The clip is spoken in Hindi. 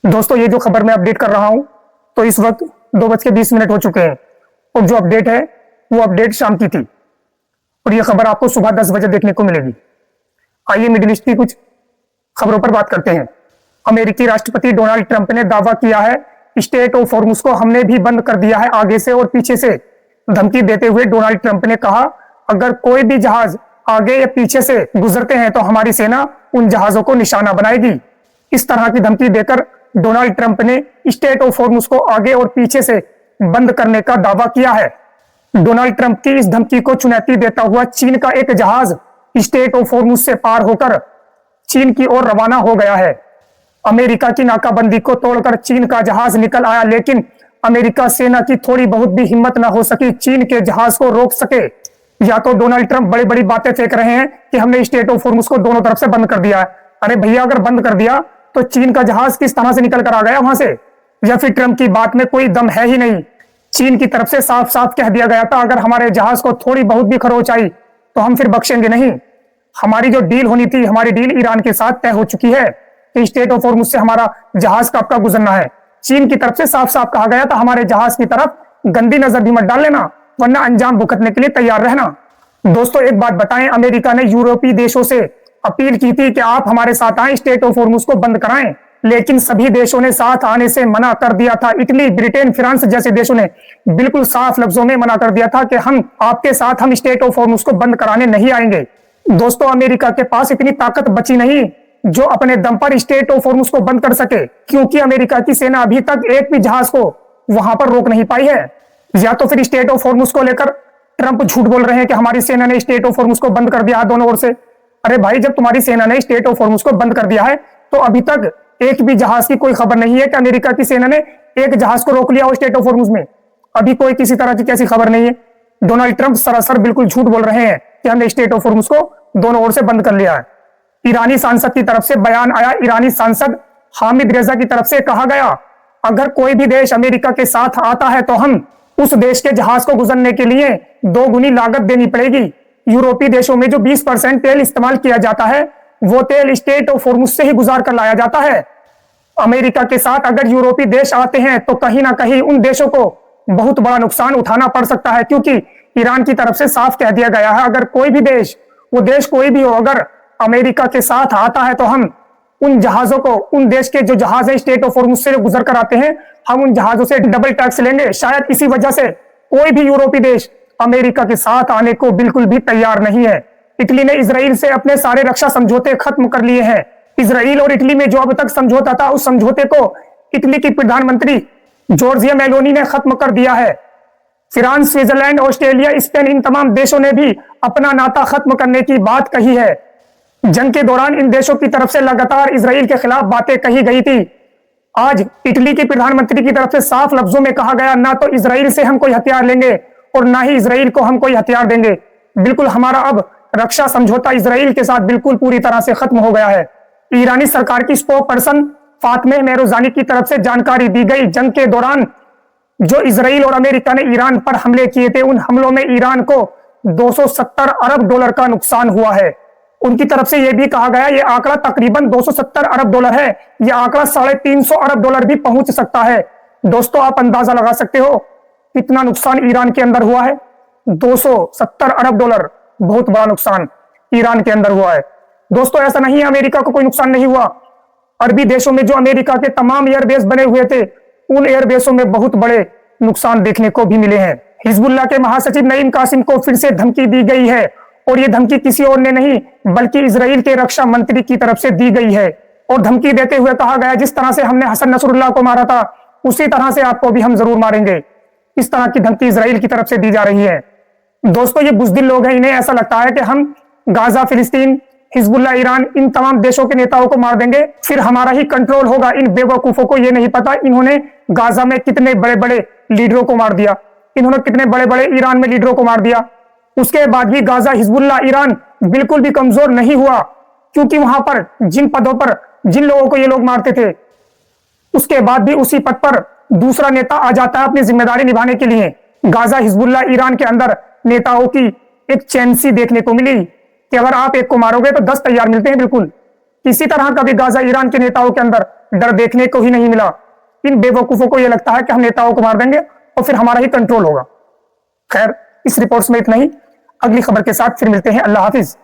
दोस्तों, ये जो खबर मैं अपडेट कर रहा हूं, तो इस वक्त 2:20 हो चुके हैं और जो अपडेट है वो अपडेट शाम की थी और ये खबर आपको सुबह 10 बजे देखने को मिलेगी। आइए मिडिल ईस्ट की कुछ खबरों पर बात करते हैं। अमेरिकी राष्ट्रपति डोनाल्ड ट्रंप ने दावा किया है स्टेट ऑफ हॉर्मुज को हमने भी बंद कर दिया है आगे से और पीछे से। धमकी देते हुए डोनाल्ड ट्रंप ने कहा, अगर कोई भी जहाज आगे या पीछे से गुजरते हैं तो हमारी सेना उन जहाजों को निशाना बनाएगी। इस तरह की धमकी देकर डोनाल्ड ट्रंप ने स्टेट ऑफ हॉर्मुज को आगे और पीछे से बंद करने का दावा किया है। डोनाल्ड ट्रंप की इस धमकी को चुनौती देता हुआ चीन का एक जहाज स्टेट ऑफ हॉर्मुज से पार होकर चीन की ओर रवाना हो गया है। अमेरिका की नाकाबंदी को तोड़कर चीन का जहाज निकल आया, लेकिन अमेरिका सेना की थोड़ी बहुत भी हिम्मत न हो सकी चीन के जहाज को रोक सके। या तो डोनाल्ड ट्रंप बड़ी बड़ी बातें फेंक रहे हैं कि हमने स्टेट ऑफ हॉर्मुज को दोनों तरफ से बंद कर दिया है। अरे भैया, अगर बंद कर दिया तो चीन का जहाज किस तरह से निकल कर आ गया वहां से? या फिर ट्रंप की बात में कोई दम है ही नहीं? चीन की तरफ से साफ साफ कह दिया गया था, अगर हमारे जहाज को थोड़ी बहुत भी खरोच आई तो हम फिर बख्शेंगे नहीं। हमारी जो डील होनी थी, हमारी डील ईरान के साथ तय हो चुकी है कि स्टेट ऑफ हॉर्मुज से हमारा जहाज कब का गुजरना है। चीन की तरफ से साफ साफ कहा गया था, हमारे जहाज की तरफ गंदी नजर भी मत डाल लेना, वरना अंजाम भुगतने के लिए तैयार रहना। दोस्तों, एक बात बताएं, अमेरिका ने यूरोपीय देशों से अपील की थी कि आप हमारे साथ आए, स्टेट ऑफ हॉर्मुज को बंद कराएं, लेकिन सभी देशों ने साथ आने से मना कर दिया था। इटली, ब्रिटेन, फ्रांस जैसे देशों ने बिल्कुल साफ लफ्जों में मना कर दिया था कि हम आपके साथ हम स्टेट ऑफ हॉर्मुज को बंद कराने नहीं आएंगे। दोस्तों, अमेरिका के पास इतनी ताकत बची नहीं जो अपने दम पर स्टेट ऑफ हॉर्मुज को बंद कर सके, क्योंकि अमेरिका की सेना अभी तक एक भी जहाज को वहां पर रोक नहीं पाई है। या तो फिर स्टेट ऑफ हॉर्मुज को लेकर ट्रंप झूठ बोल रहे हैं कि हमारी सेना ने स्टेट ऑफ हॉर्मुज को बंद कर दिया है दोनों ओर से। अरे भाई, जब तुम्हारी सेना ने स्टेट ऑफ हॉर्मुज को बंद कर दिया है तो अभी तक एक भी जहाज की कोई खबर नहीं है कि अमेरिका की सेना ने एक जहाज को रोक लिया हो स्टेट ऑफ हॉर्मुज में। अभी कोई किसी तरह की कैसी खबर नहीं है। डोनाल्ड ट्रंप सरासर बिल्कुल झूठ बोल रहे हैं कि हमने स्टेट ऑफ हॉर्मुज को दोनों ओर से बंद कर लिया है। ईरानी सांसद की तरफ से बयान आया। ईरानी सांसद हामिद रेजा की तरफ से कहा गया, अगर कोई भी देश अमेरिका के साथ आता है तो हम उस देश के जहाज को गुजरने के लिए 2 गुनी लागत देनी पड़ेगी। यूरोपीय देशों में जो 20% तेल इस्तेमाल किया जाता है वो तेल स्टेट ऑफ हॉर्मुज से ही गुजार कर लाया जाता है। अमेरिका के साथ अगर यूरोपीय देश आते हैं तो कहीं ना कहीं उन देशों को बहुत बड़ा नुकसान उठाना पड़ सकता है, क्योंकि ईरान की तरफ से साफ कह दिया गया है, अगर कोई भी देश, वो देश कोई भी हो, अगर अमेरिका के साथ आता है तो हम उन जहाजों को, उन देश के जो जहाज है स्टेट ऑफ हॉर्मुज से गुजर कर आते हैं, हम उन जहाजों से डबल टैक्स लेंगे। शायद इसी वजह से कोई भी यूरोपीय देश अमेरिका के साथ आने को बिल्कुल भी तैयार नहीं है। इटली ने इजराइल से अपने सारे रक्षा समझौते खत्म कर लिए हैं। इजराइल और इटली में जो अब तक समझौता था, उस समझौते को इटली की प्रधानमंत्री जॉर्जिया मेलोनी ने खत्म कर दिया है। फ्रांस, स्विट्जरलैंड, ऑस्ट्रेलिया, स्पेन, इन तमाम देशों ने भी अपना नाता खत्म करने की बात कही है। जंग के दौरान इन देशों की तरफ से लगातार इजराइल के खिलाफ बातें कही गई थी। आज इटली के प्रधानमंत्री की तरफ से साफ लफ्जों में कहा गया, ना तो इजराइल से हम कोई हथियार लेंगे और ना ही इजराइल को हम कोई हथियार देंगे। बिल्कुल हमारा अब रक्षा समझौता इजराइल के साथ बिल्कुल पूरी तरह से खत्म हो गया है। ईरानी सरकार की स्पोक पर्सन फातमे मेहरोजानी की तरफ से जानकारी दी गई, जंग के दौरान जो इजराइल और अमेरिका ने ईरान पर हमले किए थे, उन हमलों में ईरान को 270 अरब डॉलर का नुकसान हुआ है। उनकी तरफ से यह भी कहा गया, यह आंकड़ा तकरीबन 270 अरब डॉलर है, यह आंकड़ा 350 अरब डॉलर भी पहुंच सकता है। दोस्तों, आप अंदाजा लगा सकते हो कितना नुकसान ईरान के अंदर हुआ है। 270 अरब डॉलर, बहुत बड़ा नुकसान ईरान के अंदर हुआ है। दोस्तों, ऐसा नहीं है अमेरिका को कोई नुकसान नहीं हुआ। अरबी देशों में जो अमेरिका के तमाम एयरबेस बने हुए थे, उन एयरबेसों में बहुत बड़े नुकसान देखने को भी मिले हैं। हिजबुल्लाह के महासचिव नईम कासिम को फिर से धमकी दी गई है और यह धमकी किसी और ने नहीं बल्कि इजराइल के रक्षा मंत्री की तरफ से दी गई है। और धमकी देते हुए कहा गया, जिस तरह से हमने हसन नसरुल्लाह को मारा था उसी तरह से आपको भी हम जरूर मारेंगे। इस तरह की धमकी इजराइल की तरफ से दी जा रही है। दोस्तों, ये बुज़दिल लोग हैं, इन्हें ऐसा लगता है कि हम गाजा, फिलिस्तीन, हिजबुल्लाह, ईरान, इन तमाम देशों के नेताओं को मार देंगे फिर हमारा ही कंट्रोल होगा। इन बेवकूफों को यह नहीं पता इन्होंने गाजा में कितने बड़े बड़े लीडरों को मार दिया, इन्होंने कितने बड़े बड़े ईरान में लीडरों को मार दिया। उसके बाद भी गाजा, हिजबुल्लाह, ईरान बिल्कुल भी कमजोर नहीं हुआ, क्योंकि वहां पर जिन पदों पर जिन लोगों को ये लोग मारते थे, उसके बाद भी उसी पद पर दूसरा नेता आ जाता है अपनी जिम्मेदारी निभाने के लिए। गाजा, हिजबुल्लाह, ईरान के अंदर नेताओं की एक चैनसी देखने को मिली कि अगर आप एक को मारोगे तो 10 तैयार मिलते हैं। बिल्कुल किसी तरह का भी गाजा, ईरान के नेताओं के अंदर डर देखने को ही नहीं मिला। इन बेवकूफों को यह लगता है कि हम नेताओं को मार देंगे और फिर हमारा ही कंट्रोल होगा। खैर, इस रिपोर्ट्स में इतना ही। अगली खबर के साथ फिर मिलते हैं। अल्लाह हाफिज।